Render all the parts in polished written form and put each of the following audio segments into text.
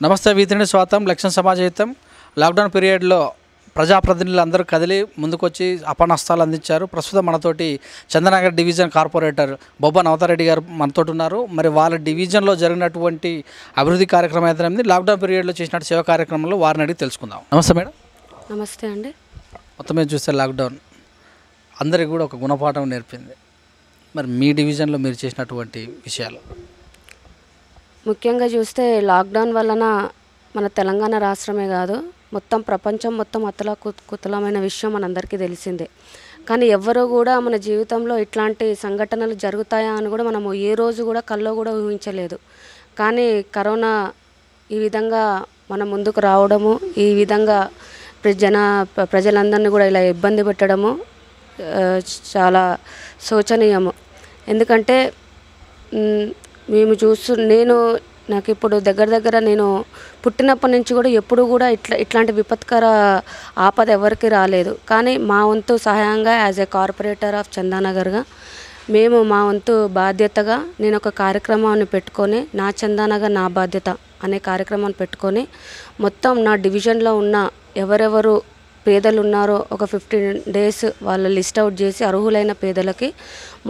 నమస్తే వీతిని స్వాతం లక్ష్యం సమాజహితం. లాక్డౌన్ పీరియడ్లో ప్రజాప్రతినిధులు అందరూ కదిలి ముందుకొచ్చి అపనష్టాలు అందించారు. ప్రస్తుతం మనతోటి చందనగర్ డివిజన్ కార్పొరేటర్ బొబ్బ నవతారెడ్డి గారు మనతోటి ఉన్నారు. మరి వాళ్ళ డివిజన్లో జరిగినటువంటి అభివృద్ధి కార్యక్రమం అయితే లాక్డౌన్ పీరియడ్లో చేసినట్టు సేవా కార్యక్రమంలో వారిని అడిగి తెలుసుకుందాం. నమస్తే మేడం. నమస్తే అండి. మొత్తం మీద చూస్తే లాక్డౌన్ అందరికీ కూడా ఒక గుణపాఠం నేర్పింది. మరి మీ డివిజన్లో మీరు చేసినటువంటి విషయాలు ముఖ్యంగా చూస్తే లాక్డౌన్ వలన మన తెలంగాణ రాష్ట్రమే కాదు మొత్తం ప్రపంచం మొత్తం కుతలమైన విషయం మనందరికీ తెలిసిందే. కానీ ఎవ్వరూ కూడా మన జీవితంలో ఇట్లాంటి సంఘటనలు జరుగుతాయా అని కూడా మనము ఏ రోజు కూడా కల్లో కూడా ఊహించలేదు. కానీ కరోనా ఈ విధంగా మన ముందుకు రావడము, ఈ విధంగా ప్రజలందరినీ కూడా ఇలా ఇబ్బంది పెట్టడము చాలా శోచనీయము. ఎందుకంటే నాకు ఇప్పుడు దగ్గర నేను పుట్టినప్పటి నుంచి కూడా ఎప్పుడు కూడా ఇట్లాంటి విపత్కర ఆపద ఎవరికి రాలేదు. కానీ మా వంతు సహాయంగా యాజ్ ఏ కార్పొరేటర్ ఆఫ్ చందానగర్గా మేము మా వంతు బాధ్యతగా నేను ఒక కార్యక్రమాన్ని పెట్టుకొని నా చందానగర్ నా బాధ్యత అనే కార్యక్రమాన్ని పెట్టుకొని మొత్తం నా డివిజన్లో ఉన్న ఎవరెవరు పేదలు ఉన్నారో ఒక 15 days వాళ్ళ లిస్ట్ అవుట్ చేసి అర్హులైన పేదలకి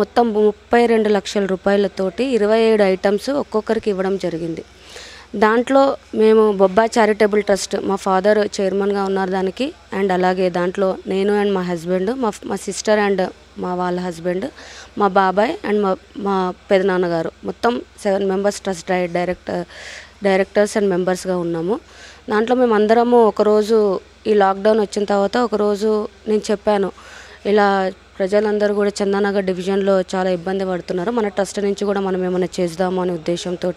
మొత్తం 32 లక్షల రూపాయలతోటి 27 items ఒక్కొక్కరికి ఇవ్వడం జరిగింది. దాంట్లో మేము బొబ్బా చారిటబుల్ ట్రస్ట్ మా ఫాదర్ చైర్మన్గా ఉన్నారు దానికి. అండ్ అలాగే దాంట్లో నేను అండ్ మా హస్బెండ్, మా సిస్టర్ అండ్ వాళ్ళ హస్బెండ్, మా బాబాయ్ అండ్ మా పెదనాన్నగారు మొత్తం 7 members ట్రస్ట్ డైరెక్టర్స్ అండ్ మెంబర్స్గా ఉన్నాము. దాంట్లో మేము అందరము ఒకరోజు ఈ లాక్డౌన్ వచ్చిన తర్వాత ఒకరోజు నేను చెప్పాను, ఇలా ప్రజలందరూ కూడా చందానగర్ డివిజన్లో చాలా ఇబ్బంది పడుతున్నారు, మన ట్రస్ట్ నుంచి కూడా మనం ఏమైనా చేద్దాము అనే ఉద్దేశంతో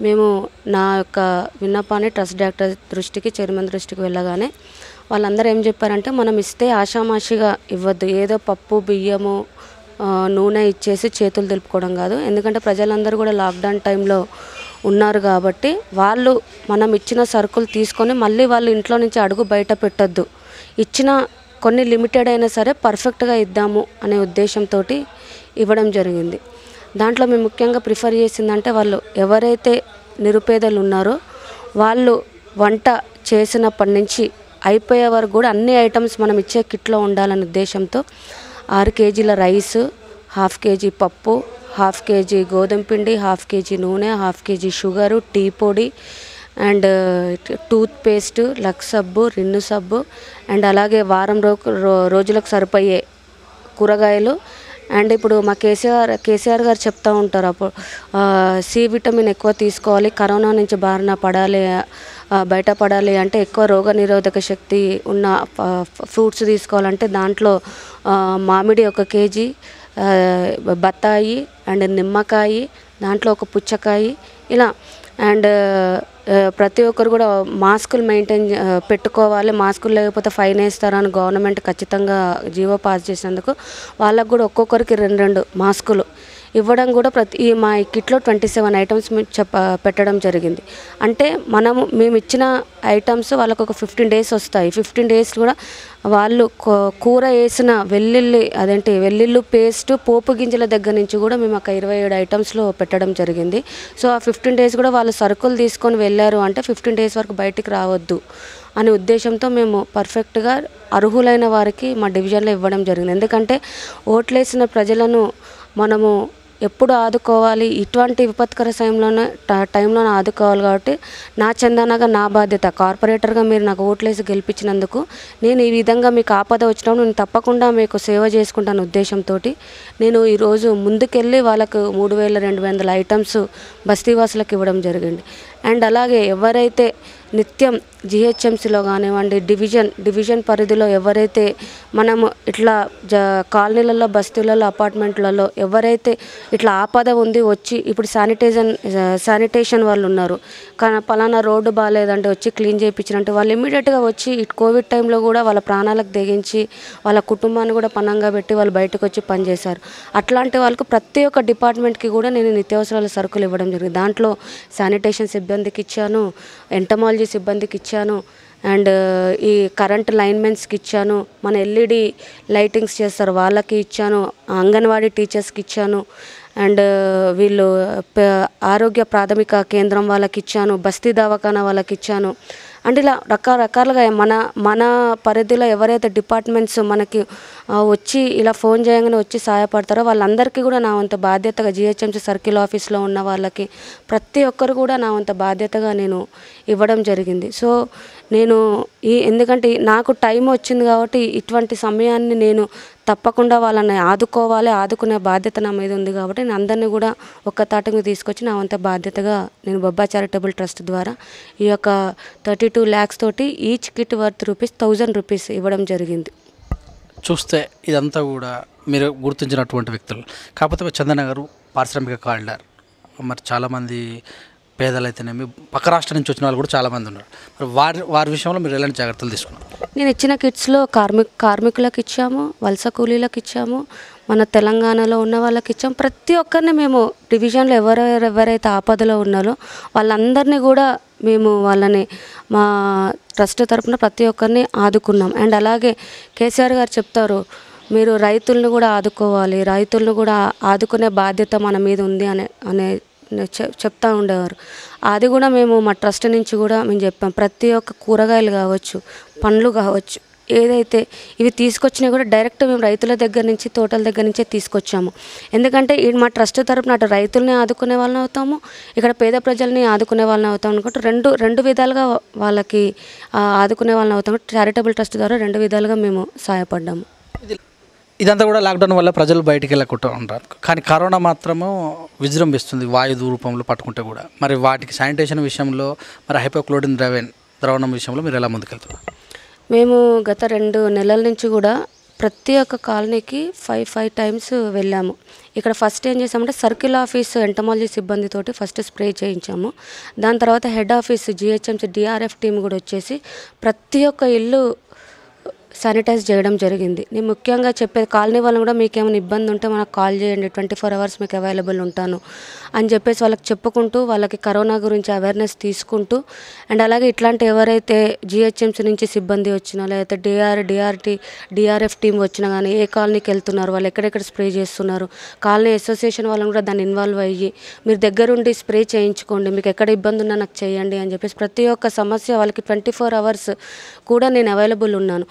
మేము నా యొక్క విన్నపాన్ని ట్రస్ట్ డైరెక్టర్ దృష్టికి, చైర్మన్ దృష్టికి వెళ్ళగానే వాళ్ళందరూ ఏం చెప్పారంటే, మనం ఇస్తే ఆషామాషిగా ఇవ్వద్దు, ఏదో పప్పు బియ్యము నూనె ఇచ్చేసి చేతులు దులుపుకోవడం కాదు. ఎందుకంటే ప్రజలందరూ కూడా లాక్డౌన్ టైంలో ఉన్నారు కాబట్టి వాళ్ళు మనం ఇచ్చిన సరుకులు తీసుకొని మళ్ళీ వాళ్ళు ఇంట్లో నుంచి అడుగు బయట పెట్టద్దు, ఇచ్చిన కొన్ని లిమిటెడ్ అయినా సరే పర్ఫెక్ట్గా ఇద్దాము అనే ఉద్దేశంతో ఇవ్వడం జరిగింది. దాంట్లో మేము ముఖ్యంగా ప్రిఫర్ చేసిందంటే, వాళ్ళు ఎవరైతే నిరుపేదలు ఉన్నారో వాళ్ళు వంట చేసినప్పటి నుంచి అయిపోయే వరకు కూడా అన్ని ఐటమ్స్ మనం ఇచ్చే కిట్లో ఉండాలనే ఉద్దేశంతో 6 kg రైస్, 1/2 kg పప్పు, 1/2 kg గోధుమ పిండి, 1/2 kg నూనె, 1/2 kg షుగరు, టీ పొడి అండ్ టూత్ పేస్ట్, లక్స్ సబ్బు, రిన్ను సబ్బు అండ్ అలాగే వారం రోజులకు సరిపోయే కూరగాయలు. అండ్ ఇప్పుడు మా కేసీఆర్ గారు చెప్తూ ఉంటారు, అప్పుడు సి విటమిన్ ఎక్కువ తీసుకోవాలి, కరోనా నుంచి బయటపడాలి అంటే ఎక్కువ రోగ నిరోధక శక్తి ఉన్న ఫ్రూట్స్ తీసుకోవాలంటే దాంట్లో మామిడి 1 kg, బత్తాయి అండ్ నిమ్మకాయ, దాంట్లో ఒక పుచ్చకాయ ఇలా. అండ్ ప్రతి ఒక్కరు కూడా మాస్కులు పెట్టుకోవాలి, మాస్కులు లేకపోతే ఫైన్ వేస్తారని గవర్నమెంట్ ఖచ్చితంగా జీవో పాస్ చేసినందుకు వాళ్ళకు కూడా ఒక్కొక్కరికి 2 మాస్కులు ఇవ్వడం కూడా మా కిట్లో 27 items పెట్టడం జరిగింది. అంటే మేము ఇచ్చిన ఐటమ్స్ వాళ్ళకు ఒక 15 days వస్తాయి. 15 days కూడా వాళ్ళు కూర వేసిన వెల్లుల్లి పేస్ట్, పోపు గింజల దగ్గర నుంచి కూడా మేము ఒక 27 items పెట్టడం జరిగింది. సో ఆ 15 days కూడా వాళ్ళు సరుకులు తీసుకొని వెళ్ళారు అంటే 15 days వరకు బయటికి రావద్దు అనే ఉద్దేశంతో మేము పర్ఫెక్ట్గా అర్హులైన వారికి మా డివిజన్లో ఇవ్వడం జరిగింది. ఎందుకంటే ఓట్లేసిన ప్రజలను మనము ఎప్పుడు ఆదుకోవాలి, ఇటువంటి విపత్కర టైంలోనే ఆదుకోవాలి. కాబట్టి నా చందానగర్ నా బాధ్యత, కార్పొరేటర్గా మీరు నాకు ఓట్లేసి గెలిపించినందుకు నేను ఈ విధంగా మీకు ఆపద వచ్చినప్పుడు నేను తప్పకుండా మీకు సేవ చేసుకుంటాను ఉద్దేశంతో నేను ఈరోజు ముందుకెళ్ళి వాళ్ళకు 3200 items బస్తీవాసులకు ఇవ్వడం జరిగింది. అండ్ అలాగే ఎవరైతే నిత్యం జిహెచ్ఎంసీలో కానివ్వండి, డివిజన్ పరిధిలో ఎవరైతే మనము ఇట్లా కాలనీలలో, బస్తీలలో, అపార్ట్మెంట్లలో ఎవరైతే ఇట్లా ఆపద ఉంది వచ్చి ఇప్పుడు శానిటేషన్ వాళ్ళు ఉన్నారు, కానీ పలానా రోడ్డు బాగాలేదంటే వచ్చి క్లీన్ చేయించినట్టు వాళ్ళు ఇమ్మీడియట్గా వచ్చి కోవిడ్ టైంలో కూడా వాళ్ళ ప్రాణాలకు తెగించి వాళ్ళ కుటుంబాన్ని కూడా పణంగా పెట్టి వాళ్ళు బయటకు వచ్చి పనిచేశారు. అట్లాంటి వాళ్ళకు ప్రతి ఒక్క డిపార్ట్మెంట్కి కూడా నేను నిత్యావసరాల సరుకులు ఇవ్వడం జరిగింది. దాంట్లో శానిటేషన్ సిబ్బందికి ఇచ్చాను, ఎంటమాలజీ సిబ్బందికి ఇచ్చాను అండ్ ఈ కరెంట్ లైన్మెన్స్కి ఇచ్చాను, మన ఎల్ఈడి లైటింగ్స్ చేస్తారు వాళ్ళకి ఇచ్చాను, అంగన్వాడీ టీచర్స్కి ఇచ్చాను, అండ్ వీళ్ళు ఆరోగ్య ప్రాథమిక కేంద్రం వాళ్ళకి ఇచ్చాను, బస్తీ దవాఖానా వాళ్ళకి ఇచ్చాను. అంటే ఇలా రకరకాలుగా మన పరిధిలో ఎవరైతే డిపార్ట్మెంట్స్ మనకి వచ్చి ఇలా ఫోన్ చేయగానే వచ్చి సహాయపడతారో వాళ్ళందరికీ కూడా నా వంత బాధ్యతగా జిహెచ్ఎంసీ సర్కిల్ ఆఫీస్లో ఉన్న వాళ్ళకి ప్రతి ఒక్కరు కూడా నా వంత బాధ్యతగా నేను ఇవ్వడం జరిగింది. సో నేను ఎందుకంటే నాకు టైం వచ్చింది కాబట్టి ఇటువంటి సమయాన్ని నేను తప్పకుండా వాళ్ళని ఆదుకోవాలి, ఆదుకునే బాధ్యత నా మీద ఉంది కాబట్టి నేను అందరినీ కూడా ఒక్క తాటికి తీసుకొచ్చి నా వంత బాధ్యతగా నేను బొబ్బా చారిటబుల్ ట్రస్ట్ ద్వారా ఈ యొక్క 32 lakhs తోటి ఈచ్ కిట్ వర్త్ ₹1000 ఇవ్వడం జరిగింది. చూస్తే ఇదంతా కూడా మీరు గుర్తించినటువంటి వ్యక్తులు. కాకపోతే చందనగర్ పారిశ్రామిక కారిడార్ మరి చాలామంది పేదలైతేనేమి పక్క రాష్ట్రం నుంచి వచ్చిన వాళ్ళు కూడా చాలామంది ఉన్నారు. మరి వారి విషయంలో మీరు ఎలాంటి జాగ్రత్తలు తీసుకున్నారు? నేను ఇచ్చిన కిట్స్లో కార్మికులకు ఇచ్చాము, వలస కూలీలకు ఇచ్చాము, మన తెలంగాణలో ఉన్న వాళ్ళకి ఇచ్చాము. ప్రతి ఒక్కరిని మేము డివిజన్లో ఎవరైతే ఆపదలో ఉన్నారో వాళ్ళందరినీ కూడా మేము వాళ్ళని మా ట్రస్ట్ తరపున ప్రతి ఒక్కరిని ఆదుకున్నాం. అండ్ అలాగే కేసీఆర్ గారు చెప్తారు, మీరు రైతులను కూడా ఆదుకోవాలి, రైతులను కూడా ఆదుకునే బాధ్యత మన మీద ఉంది అనే చెప్తూ ఉండేవారు. అది కూడా మేము మా ట్రస్ట్ నుంచి కూడా మేము చెప్పాం. ప్రతి ఒక్క కూరగాయలు కావచ్చు, పండ్లు కావచ్చు, ఏదైతే ఇవి తీసుకొచ్చినా కూడా డైరెక్ట్ మేము రైతుల దగ్గర నుంచి తోటల దగ్గర నుంచే తీసుకొచ్చాము. ఎందుకంటే మా ట్రస్ట్ తరపున అటు రైతుల్ని ఆదుకునే వాళ్ళని అవుతాము, ఇక్కడ పేద ప్రజల్ని ఆదుకునే వాళ్ళని అవుతాం అనుకుంటే రెండు విధాలుగా వాళ్ళకి ఆదుకునే వాళ్ళని అవుతాము. చారిటబుల్ ట్రస్ట్ ద్వారా 2 విధాలుగా మేము సహాయపడ్డాము. ఇదంతా కూడా లాక్డౌన్ వల్ల ప్రజలు బయటికి వెళ్ళకుండా ఉంటారు. కానీ కరోనా మాత్రము విజృంభిస్తుంది వాయు రూపంలో పట్టుకుంటే కూడా. మరి వాటికి శానిటేషన్ విషయంలో మరి హైపోక్లోరిన్ ద్రావణం విషయంలో మీరు ఎలా ముందుకెళ్తున్నారు? మేము గత 2 నెలల నుంచి కూడా ప్రతి ఒక్క కాలనీకి 5 times వెళ్ళాము. ఇక్కడ ఫస్ట్ ఏం చేసామంటే సర్కిల్ ఆఫీస్ ఎంటమాలజీ సిబ్బందితోటి ఫస్ట్ స్ప్రే చేయించాము. దాని తర్వాత head office GHMC DRF team కూడా వచ్చేసి ప్రతి ఒక్క ఇల్లు శానిటైజ్ చేయడం జరిగింది. నేను ముఖ్యంగా చెప్పేది కాలనీ వాళ్ళని కూడా మీకు ఏమైనా ఇబ్బంది ఉంటే మనకు కాల్ చేయండి, 24 hours మీకు అవైలబుల్ ఉంటాను అని చెప్పేసి వాళ్ళకి చెప్పుకుంటూ వాళ్ళకి కరోనా గురించి అవేర్నెస్ తీసుకుంటూ అండ్ అలాగే ఇట్లాంటి ఎవరైతే జిహెచ్ఎంసీ నుంచి సిబ్బంది వచ్చినా లేకపోతే డిఆర్ఎఫ్ టీం వచ్చినా కానీ ఏ కాలనీకి వెళ్తున్నారు, వాళ్ళు ఎక్కడెక్కడ స్ప్రే చేస్తున్నారు, కాలనీ అసోసియేషన్ వాళ్ళని కూడా దాన్ని ఇన్వాల్వ్ అయ్యి మీరు దగ్గరుండి స్ప్రే చేయించుకోండి, మీకు ఎక్కడ ఇబ్బంది ఉన్నా నాకు చేయండి అని చెప్పేసి ప్రతి ఒక్క సమస్య వాళ్ళకి 24 hours కూడా నేను అవైలబుల్ ఉన్నాను.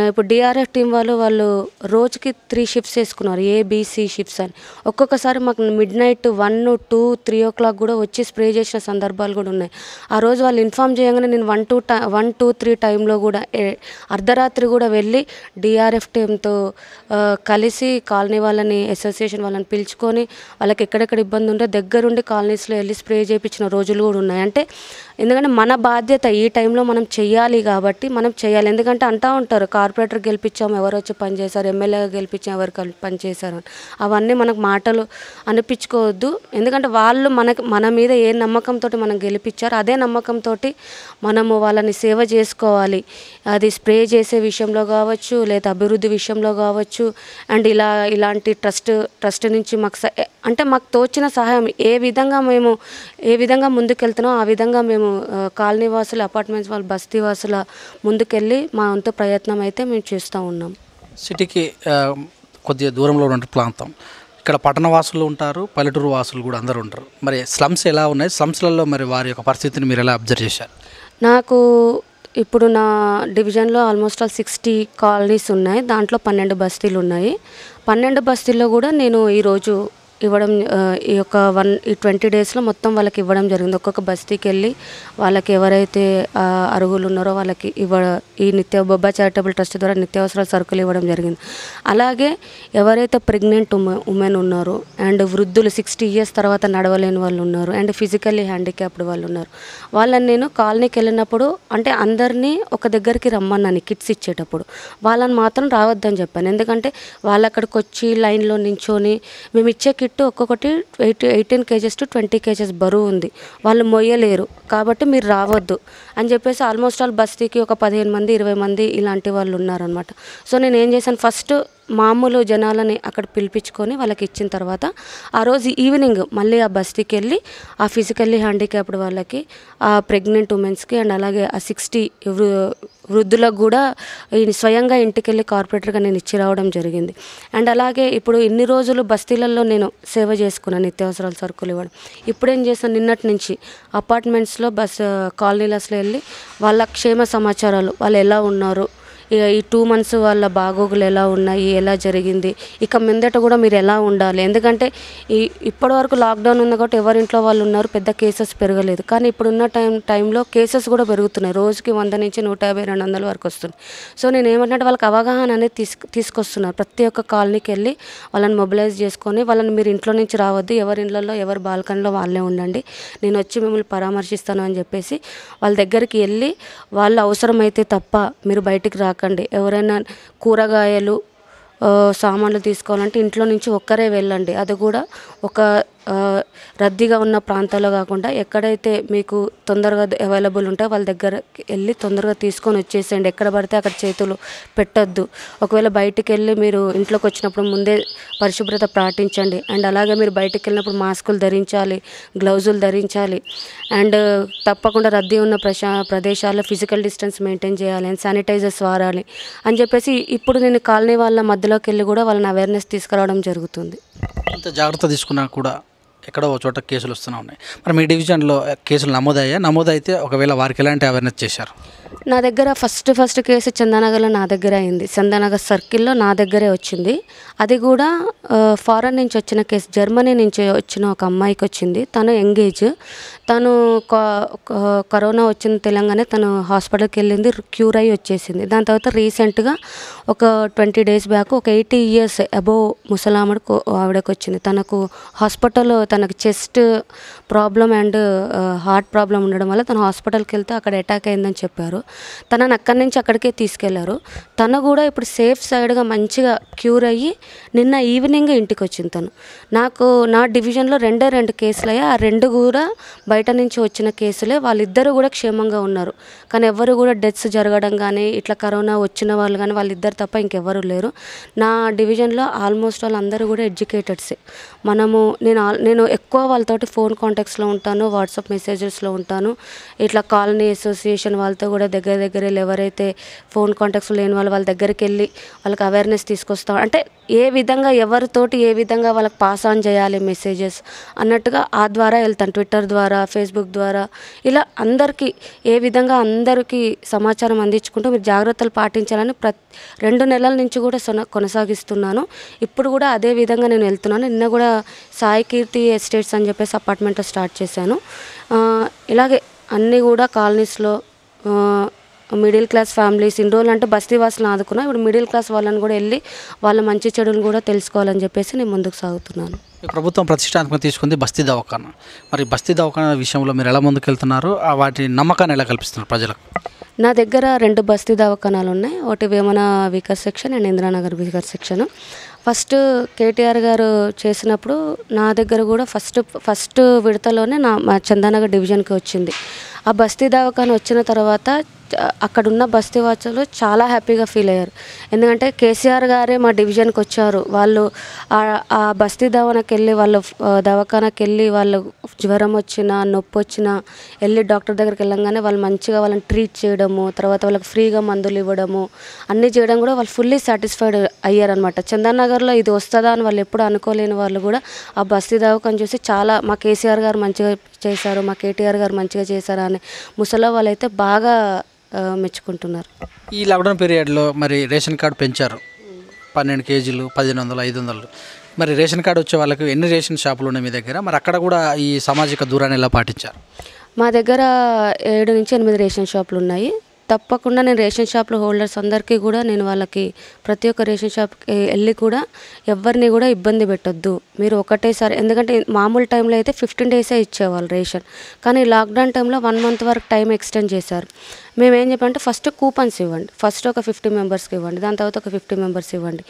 ఇప్పుడు డిఆర్ఎఫ్ టీం వాళ్ళు రోజుకి 3 shifts వేసుకున్నారు, ఏబిసి షిఫ్ట్స్ అని. ఒక్కొక్కసారి మాకు midnight 1, 2, 3 o'clock కూడా వచ్చి స్ప్రే చేసిన సందర్భాలు కూడా ఉన్నాయి. ఆ రోజు వాళ్ళు ఇన్ఫామ్ చేయగానే నేను 1, 2, 3 టైంలో కూడా అర్ధరాత్రి కూడా వెళ్ళి డిఆర్ఎఫ్ టీంతో కలిసి కాలనీ వాళ్ళని అసోసియేషన్ వాళ్ళని పిలుచుకొని వాళ్ళకి ఎక్కడెక్కడ ఇబ్బంది ఉంటే దగ్గరుండి కాలనీస్లో వెళ్ళి స్ప్రే చేయించిన రోజులు కూడా ఉన్నాయి. అంటే ఎందుకంటే మన బాధ్యత ఈ టైంలో మనం చెయ్యాలి కాబట్టి మనం చేయాలి. ఎందుకంటే అంటూ ఉంటారు కార్పొరేటర్ గెలిపించాము ఎవరు వచ్చి పనిచేశారు, ఎమ్మెల్యేగా గెలిపించాము ఎవరు పనిచేశారు అని. అవన్నీ మనకు మాటలు అనిపించుకోవద్దు. ఎందుకంటే వాళ్ళు మన మీద ఏ నమ్మకంతో మనం గెలిపించారో అదే నమ్మకంతో మనము వాళ్ళని సేవ చేసుకోవాలి. అది స్ప్రే చేసే విషయంలో కావచ్చు లేదా అభివృద్ధి విషయంలో కావచ్చు అండ్ ఇలాంటి ట్రస్ట్ నుంచి మాకు తోచిన సహాయం ఏ విధంగా ముందుకెళ్తున్నామో ఆ విధంగా మేము కాలనీ వాసులు, అపార్ట్మెంట్స్ వాళ్ళు, బస్తీ వాసుల ముందుకెళ్ళి మా వంతు ప్రయత్నం అయితే మేము చేస్తూ ఉన్నాం. సిటీకి కొద్దిగా దూరంలో ఉన్న ప్రాంతం, ఇక్కడ పట్టణ వాసులు ఉంటారు, పల్లెటూరు వాసులు కూడా అందరూ ఉంటారు. మరి స్లమ్స్ ఎలా ఉన్నాయి? స్లమ్స్లలో మరి వారి యొక్క పరిస్థితిని మీరు ఎలా అబ్జర్వ్ చేశారు? నాకు ఇప్పుడు నా డివిజన్లో ఆల్మోస్ట్ 60 కాలనీస్ ఉన్నాయి. దాంట్లో 12 బస్తీలు ఉన్నాయి. 12 బస్తీల్లో కూడా నేను ఈరోజు ఇవ్వడం ఈ యొక్క 20 daysలో మొత్తం వాళ్ళకి ఇవ్వడం జరిగింది. ఒక్కొక్క బస్తీకి వెళ్ళి వాళ్ళకి ఎవరైతే అర్హులు ఉన్నారో వాళ్ళకి ఈ బొబ్బా చారిటబుల్ ట్రస్ట్ ద్వారా నిత్యావసరాల సరుకులు ఇవ్వడం జరిగింది. అలాగే ఎవరైతే ప్రెగ్నెంట్ ఉమెన్ ఉన్నారో అండ్ వృద్ధులు 60 years తర్వాత నడవలేని వాళ్ళు ఉన్నారు అండ్ ఫిజికల్లీ హ్యాండిక్యాప్డ్ వాళ్ళు ఉన్నారు, వాళ్ళని నేను కాలనీకి వెళ్ళినప్పుడు అంటే అందరినీ ఒక దగ్గరికి రమ్మన్నాను కిట్స్ ఇచ్చేటప్పుడు. వాళ్ళని మాత్రం రావద్దని చెప్పాను. ఎందుకంటే వాళ్ళు అక్కడికి వచ్చి లైన్లో నించొని మేము ఇచ్చే కిట్ ఒక్కొక్కటి 18 kgs to 20 kgs బరువు ఉంది, వాళ్ళు మొయ్యలేరు కాబట్టి మీరు రావద్దు అని చెప్పేసి ఆల్మోస్ట్ ఆల్ బస్తీకి ఒక 15 మంది 20 మంది ఇలాంటి వాళ్ళు ఉన్నారనమాట. సో నేను ఏం చేశాను, ఫస్ట్ మామూలు జనాలని అక్కడ పిలిపించుకొని వాళ్ళకి ఇచ్చిన తర్వాత ఆ రోజు ఈవినింగ్ మళ్ళీ ఆ బస్తీకి వెళ్ళి ఆ ఫిజికల్లీ హ్యాండిక్యాప్డ్ వాళ్ళకి, ఆ ప్రెగ్నెంట్ ఉమెన్స్కి అండ్ అలాగే ఆ 60 వృద్ధులకు కూడా స్వయంగా ఇంటికి వెళ్ళి కార్పొరేటర్గా నేను ఇచ్చి రావడం జరిగింది. అండ్ అలాగే ఇప్పుడు ఇన్ని రోజులు బస్తీలలో నేను సేవ చేసుకున్నాను, నిత్యావసరాల సరుకులు ఇవ్వడం. ఇప్పుడేం చేస్తాను, నిన్నటి నుంచి అపార్ట్మెంట్స్లో కాలనీలస్లో వెళ్ళి వాళ్ళ క్షేమ సమాచారాలు, వాళ్ళు ఎలా ఉన్నారు, ఈ 2 months వాళ్ళ బాగోగులు ఎలా ఉన్నాయి, ఎలా జరిగింది, ఇక మీదట కూడా మీరు ఎలా ఉండాలి. ఎందుకంటే ఇప్పటివరకు లాక్డౌన్ ఉంది కాబట్టి ఎవరింట్లో వాళ్ళు ఉన్నారు, పెద్ద కేసెస్ పెరగలేదు. కానీ ఇప్పుడున్న టైంలో కేసెస్ కూడా పెరుగుతున్నాయి. రోజుకి 100 నుంచి 150, 200 వరకు వస్తుంది. సో నేను ఏమంటే వాళ్ళకి అవగాహన అనేది తీసుకొస్తున్నారు. ప్రతి ఒక్క కాలనీకి వెళ్ళి వాళ్ళని మొబిలైజ్ చేసుకొని, వాళ్ళని మీరు ఇంట్లో నుంచి రావద్దు, ఎవరి ఇళ్ళల్లో ఎవరి బాల్కనీలో వాళ్ళే ఉండండి, నేను వచ్చి మిమ్మల్ని పరామర్శిస్తాను అని చెప్పేసి వాళ్ళ దగ్గరికి వెళ్ళి, వాళ్ళు అవసరమైతే తప్ప మీరు బయటికి రాకండి, ఎవరైనా కూరగాయలు సామాన్లు తీసుకోవాలంటే ఇంట్లో నుంచి ఒక్కరే వెళ్ళండి, అది కూడా ఒక రద్దీగా ఉన్న ప్రాంతాల్లో కాకుండా ఎక్కడైతే మీకు తొందరగా అవైలబుల్ ఉంటే వాళ్ళ దగ్గరికి వెళ్ళి తొందరగా తీసుకొని వచ్చేసేయండి. ఎక్కడ పడితే అక్కడ చేతులు పెట్టద్దు. ఒకవేళ బయటికి వెళ్ళి మీరు ఇంట్లోకి వచ్చినప్పుడు ముందే పరిశుభ్రత పాటించండి. అండ్ అలాగే మీరు బయటికి వెళ్ళినప్పుడు మాస్కులు ధరించాలి, గ్లౌజులు ధరించాలి. అండ్ తప్పకుండా రద్దీ ఉన్న ప్రదేశాల్లో ఫిజికల్ డిస్టెన్స్ మెయింటైన్ చేయాలి, అండ్ శానిటైజర్స్ వాడాలి అని చెప్పేసి ఇప్పుడు నేను కాలనీ వాళ్ళ మధ్యలోకి వెళ్ళి కూడా వాళ్ళని అవేర్నెస్ తీసుకురావడం జరుగుతుంది. అంత జాగ్రత్త తీసుకున్నా కూడా ఎక్కడో ఒక చోట కేసులు వస్తూనే ఉన్నాయి. మరి మీ డివిజన్లో కేసులు నమోదైతే ఒకవేళ వారికి ఎలాంటి అవేర్నెస్ చేశారు? నా దగ్గర ఫస్ట్ కేసు చందానగర్లో నా దగ్గర అయింది. చందానగర్ సర్కిల్లో నా దగ్గరే వచ్చింది. అది కూడా ఫారెన్ నుంచి వచ్చిన కేసు, జర్మనీ నుంచి వచ్చిన ఒక అమ్మాయికి వచ్చింది. తను ఎంగేజ్, తను కరోనా వచ్చిన తెలంగాణ తను హాస్పిటల్కి వెళ్ళింది, క్యూర్ అయ్యి వచ్చేసింది. దాని తర్వాత రీసెంట్గా ఒక 20 days బ్యాక్ ఒక 80 years అబోవ్ ముసలాముడు ఆవిడకి వచ్చింది. తనకు హాస్పిటల్లో తనకు chest problem and heart problem ఉండడం వల్ల తను హాస్పిటల్కి వెళ్తే అక్కడ అటాక్ అయిందని చెప్పారు. తనని అక్కడి నుంచి అక్కడికే తీసుకెళ్లారు. తను కూడా ఇప్పుడు సేఫ్ సైడ్గా మంచిగా క్యూర్ అయ్యి నిన్న ఈవినింగ్ ఇంటికి వచ్చింది. తను నా డివిజన్లో 2 కేసులు అయ్యాయి. ఆ 2 కూడా బయట నుంచి వచ్చిన కేసులే. వాళ్ళిద్దరూ కూడా క్షేమంగా ఉన్నారు. కానీ ఎవరు కూడా డెత్స్ జరగడం కానీ ఇట్లా కరోనా వచ్చిన వాళ్ళు కానీ వాళ్ళిద్దరు తప్ప ఇంకెవరు లేరు. నా డివిజన్లో ఆల్మోస్ట్ వాళ్ళందరూ కూడా ఎడ్యుకేటెడ్సే. నేను ఎక్కువ వాళ్ళతోటి ఫోన్ కాంటాక్ట్స్లో ఉంటాను, వాట్సాప్ మెసేజెస్లో ఉంటాను. ఇట్లా కాలనీ అసోసియేషన్ వాళ్ళతో కూడా దగ్గర ఎవరైతే ఫోన్ కాంటాక్ట్స్ లేని వాళ్ళ దగ్గరికి వెళ్ళి వాళ్ళకి అవేర్నెస్ తీసుకొస్తాం. అంటే ఏ విధంగా ఎవరితోటి ఏ విధంగా వాళ్ళకి పాస్ ఆన్ చేయాలి మెసేజెస్ అన్నట్టుగా ఆ ద్వారా వెళ్తాను. ట్విట్టర్ ద్వారా, ఫేస్బుక్ ద్వారా ఇలా అందరికీ ఏ విధంగా అందరికీ సమాచారం అందించుకుంటూ మీరు జాగ్రత్తలు పాటించాలని 2 నెలల నుంచి కూడా కొనసాగిస్తున్నాను. ఇప్పుడు కూడా అదే విధంగా నేను వెళ్తున్నాను. నిన్న కూడా సాయి కీర్తి ఎస్టేట్స్ అని చెప్పేసి అపార్ట్మెంట్లో స్టార్ట్ చేశాను. ఇలాగే అన్నీ కూడా కాలనీస్లో మిడిల్ క్లాస్ ఫ్యామిలీస్ ఇన్ని రోజులు అంటే బస్తీ వాసులను ఆదుకున్నా, ఇప్పుడు మిడిల్ క్లాస్ వాళ్ళని కూడా వెళ్ళి వాళ్ళ మంచి చెడులు కూడా తెలుసుకోవాలని చెప్పేసి నేను ముందుకు సాగుతున్నాను. ప్రభుత్వం ప్రతిష్టాత్మకంగా తీసుకుంది బస్తీ దవాఖానా. మరి బస్తీ దవాఖానా విషయంలో మీరు ఎలా ముందుకు వెళ్తున్నారు, వాటి నమ్మకాన్ని ఎలా కల్పిస్తున్నారు ప్రజలకు? నా దగ్గర 2 బస్తీ దవాఖానాలు ఉన్నాయి. ఒకటి Vemana weaker section and Indranagar weaker section. First KTR గారు చేసినప్పుడు నా దగ్గర కూడా ఫస్ట్ విడతలోనే మా చందానగర్ డివిజన్కి వచ్చింది. ఆ బస్తీ దవాఖానా వచ్చిన తర్వాత అక్కడున్న బస్తీ వాసులు చాలా హ్యాపీగా ఫీల్ అయ్యారు. ఎందుకంటే కేసీఆర్ గారే మా డివిజన్కి వచ్చారు. వాళ్ళు ఆ బస్తీ దవాఖానాకి వెళ్ళి వాళ్ళు జ్వరం వచ్చినా నొప్పి వచ్చినా వెళ్ళి డాక్టర్ దగ్గరికి వెళ్ళంగానే వాళ్ళు మంచిగా వాళ్ళని ట్రీట్ చేయడము, తర్వాత వాళ్ళకి ఫ్రీగా మందులు ఇవ్వడము అన్నీ చేయడం కూడా వాళ్ళు ఫుల్లీ సాటిస్ఫైడ్ అయ్యారనమాట. చందానగర్లో ఇది వస్తుందా అని వాళ్ళు ఎప్పుడు అనుకోలేని వాళ్ళు కూడా ఆ బస్తీ దవాఖానా చూసి చాలా మా కేసీఆర్ గారు మంచిగా చేశారు, మా కేటీఆర్ గారు మంచిగా చేశారు అని ముసలి వాళ్ళైతే బాగా మెచ్చుకుంటున్నారు. ఈ లాక్డౌన్ పీరియడ్లో మరి రేషన్ కార్డు పెంచారు, 12 kgs 1500, 500. మరి రేషన్ కార్డు వచ్చే వాళ్ళకి ఎన్ని రేషన్ షాపులు ఉన్నాయి మీ దగ్గర? మరి అక్కడ కూడా ఈ సామాజిక దూరాన్ని ఎలా పాటించారు? మా దగ్గర 7 నుంచి 8 రేషన్ షాపులు ఉన్నాయి. తప్పకుండా నేను రేషన్ షాప్లో హోల్డర్స్ అందరికీ కూడా నేను వాళ్ళకి ప్రతి ఒక్క రేషన్ షాప్కి వెళ్ళి కూడా ఎవరిని కూడా ఇబ్బంది పెట్టొద్దు మీరు ఒకటేసారి. ఎందుకంటే మామూలు టైంలో అయితే 15 days ఇచ్చేవాళ్ళు రేషన్, కానీ లాక్డౌన్ టైంలో 1 month వరకు టైం ఎక్స్టెండ్ చేశారు. మేమేం చెప్పామంటే ఫస్ట్ కూపన్స్ ఇవ్వండి, ఫస్ట్ ఒక 50 మెంబర్స్కి ఇవ్వండి, దాని తర్వాత ఒక 50 మెంబర్స్ ఇవ్వండి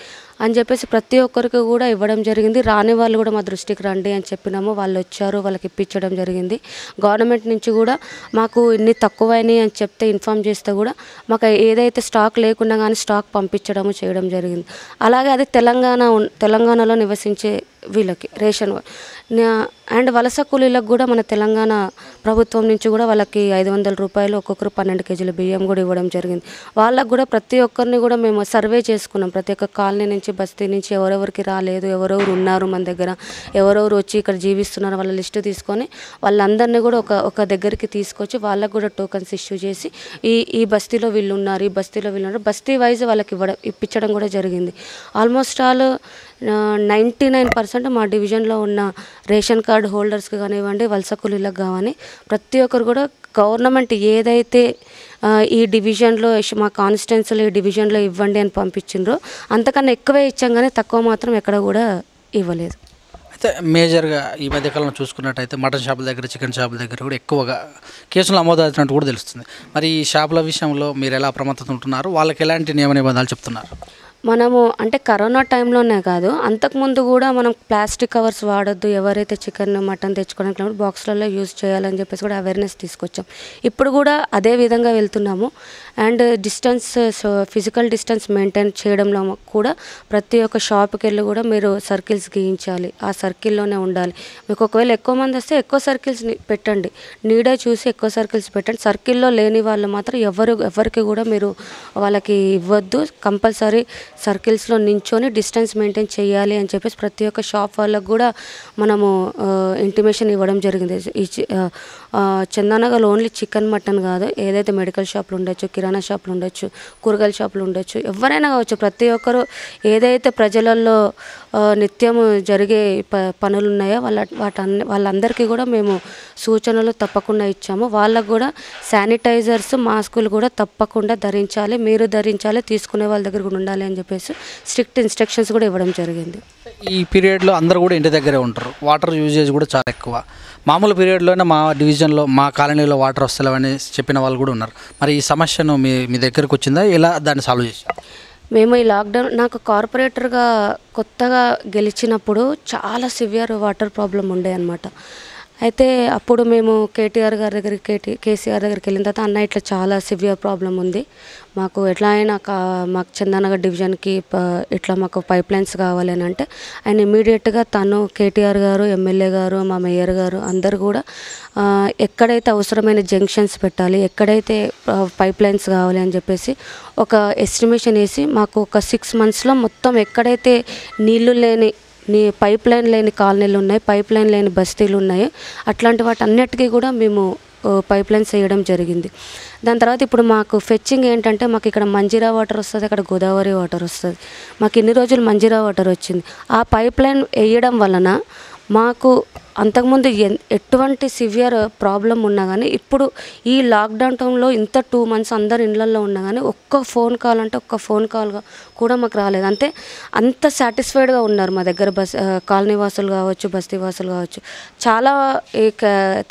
అని చెప్పేసి ప్రతి ఒక్కరికి కూడా ఇవ్వడం జరిగింది. రాని వాళ్ళు కూడా మా దృష్టికి రండి అని చెప్పినాము, వాళ్ళు వచ్చారు, వాళ్ళకి ఇప్పించడం జరిగింది. గవర్నమెంట్ నుంచి కూడా మాకు ఇన్ని తక్కువైనాయి అని చెప్తే ఇన్ఫామ్ చేస్తే కూడా మాకు ఏదైతే స్టాక్ లేకుండా కానీ స్టాక్ పంపించడము చేయడం జరిగింది. అలాగే అది తెలంగాణలో నివసించే వీళ్ళకి రేషన్ అండ్ వలస కూలీలకు కూడా మన తెలంగాణ ప్రభుత్వం నుంచి కూడా వాళ్ళకి 500 రూపాయలు, ఒక్కొక్కరు 12 కేజీల బియ్యం కూడా ఇవ్వడం జరిగింది. వాళ్ళకు కూడా ప్రతి ఒక్కరిని కూడా మేము సర్వే చేసుకున్నాం. ప్రతి ఒక్క కాలనీ నుంచి, బస్తీ నుంచి ఎవరెవరికి రాలేదు, ఎవరెవరు ఉన్నారు మన దగ్గర, ఎవరెవరు వచ్చి ఇక్కడ జీవిస్తున్నారు వాళ్ళ లిస్టు తీసుకొని వాళ్ళందరినీ కూడా ఒక దగ్గరికి తీసుకొచ్చి వాళ్ళకు కూడా టోకన్స్ ఇష్యూ చేసి ఈ బస్తీలో వీళ్ళు ఉన్నారు, ఈ బస్తీలో వీళ్ళు ఉన్నారు, బస్తీ వైజ్ వాళ్ళకి ఇప్పించడం కూడా జరిగింది. ఆల్మోస్ట్ ఆల్ 99% మా డివిజన్లో ఉన్న రేషన్ కార్డు హోల్డర్స్కి కానివ్వండి, వలస కూలీలకు కానీ ప్రతి ఒక్కరు కూడా గవర్నమెంట్ ఏదైతే ఈ డివిజన్లో మా కాన్స్టిట్యున్సీలో ఈ డివిజన్లో ఇవ్వండి అని పంపించిండ్రో అంతకన్నా ఎక్కువే ఇచ్చాం, కానీ తక్కువ మాత్రం ఎక్కడ కూడా ఇవ్వలేదు. అయితే మేజర్గా ఈ మధ్యకాలంలో చూసుకున్నట్టయితే మటన్ షాపుల దగ్గర, చికెన్ షాపుల దగ్గర కూడా ఎక్కువగా కేసులు నమోదవుతున్నట్టు కూడా తెలుస్తుంది. మరి ఈ షాపుల విషయంలో మీరు ఎలా అప్రమత్తత ఉంటున్నారు, వాళ్ళకి ఎలాంటి నియమ నిబంధనలు చెప్తున్నారు? మనము అంటే కరోనా టైంలోనే కాదు, అంతకుముందు కూడా మనం ప్లాస్టిక్ కవర్స్ వాడొద్దు, ఎవరైతే చికెన్ మటన్ తెచ్చుకోవడానికి బాక్స్లలో యూజ్ చేయాలని చెప్పేసి కూడా అవేర్నెస్ తీసుకొచ్చాం. ఇప్పుడు కూడా అదే విధంగా వెళ్తున్నాము. అండ్ ఫిజికల్ డిస్టెన్స్ మెయింటైన్ చేయడంలో కూడా ప్రతి ఒక్క షాప్కి వెళ్ళి కూడా మీరు సర్కిల్స్ గీయించాలి, ఆ సర్కిల్లోనే ఉండాలి. మీకు ఒకవేళ ఎక్కువ మంది వస్తే ఎక్కువ సర్కిల్స్ పెట్టండి, నీడే చూసి ఎక్కువ సర్కిల్స్ పెట్టండి. సర్కిల్లో లేని వాళ్ళు మాత్రం ఎవరికి కూడా మీరు వాళ్ళకి ఇవ్వద్దు. కంపల్సరీ సర్కిల్స్లో నించొని డిస్టెన్స్ మెయింటైన్ చేయాలి అని చెప్పేసి ప్రతి ఒక్క షాప్ వాళ్ళకు కూడా మనము ఇంటిమేషన్ ఇవ్వడం జరిగింది. ఈ చందానగర్లో ఓన్లీ చికెన్ మటన్ కాదు, ఏదైతే మెడికల్ షాపులు ఉండొచ్చు, కిరాణా షాపులు ఉండొచ్చు, కూరగాయల షాపులు ఉండొచ్చు, ఎవరైనా కావచ్చు, ప్రతి ఒక్కరు ఏదైతే ప్రజలలో నిత్యం జరిగే పనులు ఉన్నాయో వాళ్ళందరికీ కూడా మేము సూచనలు తప్పకుండా ఇచ్చాము. వాళ్ళకు కూడా శానిటైజర్స్, మాస్కులు కూడా తప్పకుండా ధరించాలి, మీరు ధరించాలి, తీసుకునే వాళ్ళ దగ్గర కూడా ఉండాలి అని చెప్పేసి స్ట్రిక్ట్ ఇన్స్ట్రక్షన్స్ కూడా ఇవ్వడం జరిగింది. ఈ పీరియడ్లో అందరూ కూడా ఇంటి దగ్గరే ఉంటారు, వాటర్ యూజేజ్ కూడా చాలా ఎక్కువ. మామూలు పీరియడ్లోనే మా డివిజన్లో, మా కాలనీలో వాటర్ వస్తలేవని చెప్పిన వాళ్ళు కూడా ఉన్నారు. మరి ఈ సమస్యను మీ దగ్గరకు వచ్చిందా, ఎలా దాన్ని సాల్వ్ చేశారు? మేము ఈ లాక్డౌన్, నాకు కార్పొరేటర్గా కొత్తగా గెలిచినప్పుడు చాలా సివియర్ వాటర్ ప్రాబ్లం ఉండే అన్నమాట. అయితే అప్పుడు మేము కేసీఆర్ దగ్గరికి వెళ్ళిన తర్వాత, అన్న ఇట్లా చాలా సివియర్ ప్రాబ్లం ఉంది, మాకు ఎట్లా అయినా మాకు చందానగర్ డివిజన్కి ఇట్లా మాకు పైప్ లైన్స్ కావాలి అని అంటే, ఆయన ఇమీడియట్గా తను, కేటీఆర్ గారు, ఎమ్మెల్యే గారు, మా మేయర్ గారు అందరు కూడా ఎక్కడైతే అవసరమైన జంక్షన్స్ పెట్టాలి, ఎక్కడైతే పైప్ లైన్స్ కావాలి అని చెప్పేసి ఒక ఎస్టిమేషన్ వేసి మాకు ఒక 6 monthsలో మొత్తం ఎక్కడైతే నీళ్లు లేని పైప్ లైన్ లేని కాలనీలు ఉన్నాయి, పైప్ లైన్ లేని బస్తీలు ఉన్నాయి, అట్లాంటి వాటి అన్నిటికీ కూడా మేము పైప్ లైన్స్ వేయడం జరిగింది. దాని తర్వాత ఇప్పుడు మాకు ఫెచ్చింగ్ ఏంటంటే, మాకు ఇక్కడ మంజీరా వాటర్ వస్తుంది, అక్కడ గోదావరి వాటర్ వస్తుంది. మాకు ఇన్ని రోజులు మంజీరా వాటర్ వచ్చింది. ఆ పైప్ లైన్ వేయడం వలన మాకు అంతకుముందు ఎటువంటి సివియర్ ప్రాబ్లం ఉన్నా కానీ, ఇప్పుడు ఈ లాక్డౌన్ టైంలో ఇంత 2 months అందరు ఇళ్ళల్లో ఉన్నా కానీ ఒక్క ఫోన్ కాల్ అంటే ఒక్క ఫోన్ కాల్ కూడా మాకు రాలేదు. అంటే అంత సాటిస్ఫైడ్గా ఉన్నారు మా దగ్గర కాలనీ వాసులు కావచ్చు, బస్తీ వాసులు కావచ్చు. చాలా ఈ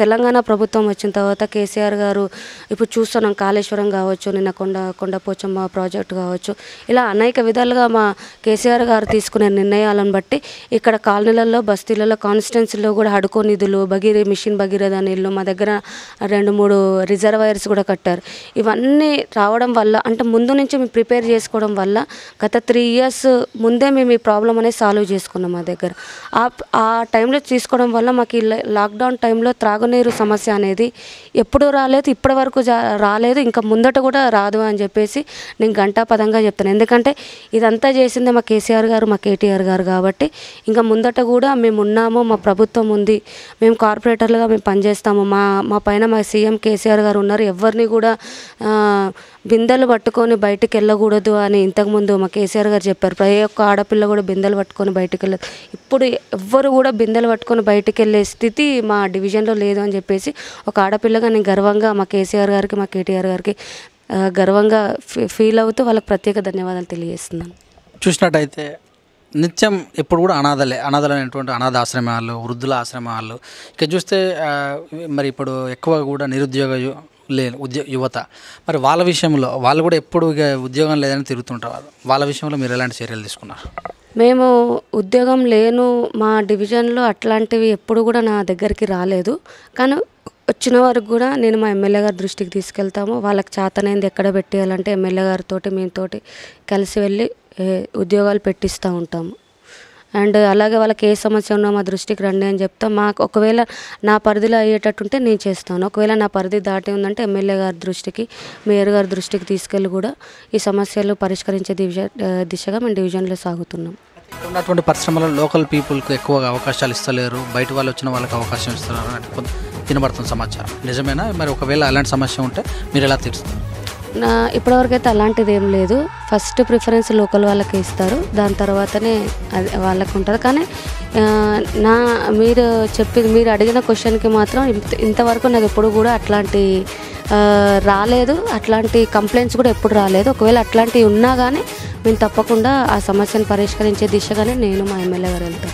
తెలంగాణ ప్రభుత్వం వచ్చిన తర్వాత కేసీఆర్ గారు ఇప్పుడు చూస్తున్నాం, కాళేశ్వరం కావచ్చు, నిన్న కొండపోచమ్మ ప్రాజెక్టు కావచ్చు, ఇలా అనేక విధాలుగా మా కేసీఆర్ గారు తీసుకునే నిర్ణయాలను బట్టి ఇక్కడ కాలనీలలో, బస్తీలలో, కాన్స్టిట్యున్సీలో కూడా హడుకో నిధులు, మిషన్ భగీరథ నీళ్ళు, మా దగ్గర 2-3 రిజర్వాయర్స్ కూడా కట్టారు. ఇవన్నీ రావడం వల్ల, అంటే ముందు నుంచి మేము ప్రిపేర్ చేసుకోవడం వల్ల గత 3 years ముందే మేము ఈ ప్రాబ్లం అనేది సాల్వ్ చేసుకున్నాం మా దగ్గర. ఆ టైంలో తీసుకోవడం వల్ల మాకు ఈ లాక్డౌన్ టైంలో త్రాగునీరు సమస్య అనేది ఎప్పుడూ రాలేదు, ఇప్పటి వరకు రాలేదు, ఇంకా ముందట కూడా రాదు అని చెప్పేసి నేను ఘంటాపదంగా చెప్తాను. ఎందుకంటే ఇదంతా చేసిందే మా కేసీఆర్ గారు, మా కేటీఆర్ గారు కాబట్టి ఇంకా ముందట కూడా మేము ఉన్నాము, మా ప్రభుత్వం ఉంది, మేము కార్పొరేటర్లుగా మేము పనిచేస్తాము, మా పైన మా సీఎం కేసీఆర్ గారు ఉన్నారు, ఎవరిని కూడా బిందెలు పట్టుకొని బయటికి వెళ్ళకూడదు అని ఇంతకుముందు మా కేసీఆర్ గారు చెప్పారు. ప్రతి ఒక్క ఆడపిల్ల కూడా బిందెలు పట్టుకొని బయటికి వెళ్ళదు. ఇప్పుడు ఎవ్వరు కూడా బిందెలు పట్టుకొని బయటికి వెళ్ళే స్థితి మా డివిజన్లో లేదు అని చెప్పేసి ఒక ఆడపిల్లగా నేను గర్వంగా మా కేసీఆర్ గారికి, మా కేటీఆర్ గారికి గర్వంగా ఫీల్ అవుతూ వాళ్ళకి ప్రత్యేక ధన్యవాదాలు తెలియజేస్తున్నాను. చూసినట్టయితే నిత్యం ఎప్పుడు కూడా అనాథలైనటువంటి అనాథ ఆశ్రమాలు, వృద్ధుల ఆశ్రమాలు ఇక చూస్తే మరి ఇప్పుడు ఎక్కువ కూడా నిరుద్యోగ లేని యువత, మరి వాళ్ళ విషయంలో వాళ్ళు కూడా ఎప్పుడు ఇక ఉద్యోగం లేదని తిరుగుతుంటారు, వాళ్ళ విషయంలో మీరు ఎలాంటి చర్యలు తీసుకున్నారు? మేము ఉద్యోగం లేను మా డివిజన్లో అట్లాంటివి ఎప్పుడు కూడా నా దగ్గరికి రాలేదు. కానీ వచ్చిన వరకు కూడా నేను మా ఎమ్మెల్యే గారి దృష్టికి తీసుకెళ్తాము. వాళ్ళకి చేతనైంది ఎక్కడ పెట్టేయాలంటే ఎమ్మెల్యే గారితోటి మేముతోటి కలిసి వెళ్ళి ఉద్యోగాలు పెట్టిస్తూ ఉంటాము. అండ్ అలాగే వాళ్ళకి ఏ సమస్య ఉన్నా మా దృష్టికి రండి అని చెప్తాం. మాకు ఒకవేళ నా పరిధిలో అయ్యేటట్టుంటే నేను చేస్తాను. ఒకవేళ నా పరిధి దాటి ఉందంటే ఎమ్మెల్యే గారి దృష్టికి, మేయర్ గారి దృష్టికి తీసుకెళ్ళి కూడా ఈ సమస్యలు పరిష్కరించే దిశగా మేము డివిజన్లో సాగుతున్నాం. ఉన్నటువంటి పరిశ్రమలో లోకల్ పీపుల్కి ఎక్కువగా అవకాశాలు ఇస్తలేరు, బయట వాళ్ళు వచ్చిన వాళ్ళకి అవకాశం ఇస్తున్నారు అని కొంత వినబడుతున్న సమాచారం నిజమేనా? మరి ఒకవేళ అలాంటి సమస్య ఉంటే మీరు ఎలా తీరుస్తారు? ఇప్పటివరకు అయితే అలాంటిది ఏం లేదు. ఫస్ట్ ప్రిఫరెన్స్ లోకల్ వాళ్ళకి ఇస్తారు, దాని తర్వాతనే అది వాళ్ళకు ఉంటుంది. కానీ మీరు అడిగిన క్వశ్చన్కి మాత్రం ఇంతవరకు నాకు ఎప్పుడు కూడా అట్లాంటి రాలేదు, అట్లాంటి కంప్లైంట్స్ కూడా ఎప్పుడు రాలేదు. ఒకవేళ అట్లాంటివి ఉన్నా కానీ మేము తప్పకుండా ఆ సమస్యను పరిష్కరించే దిశగానే నేను మా ఎమ్మెల్యే గారు వెళ్తాం.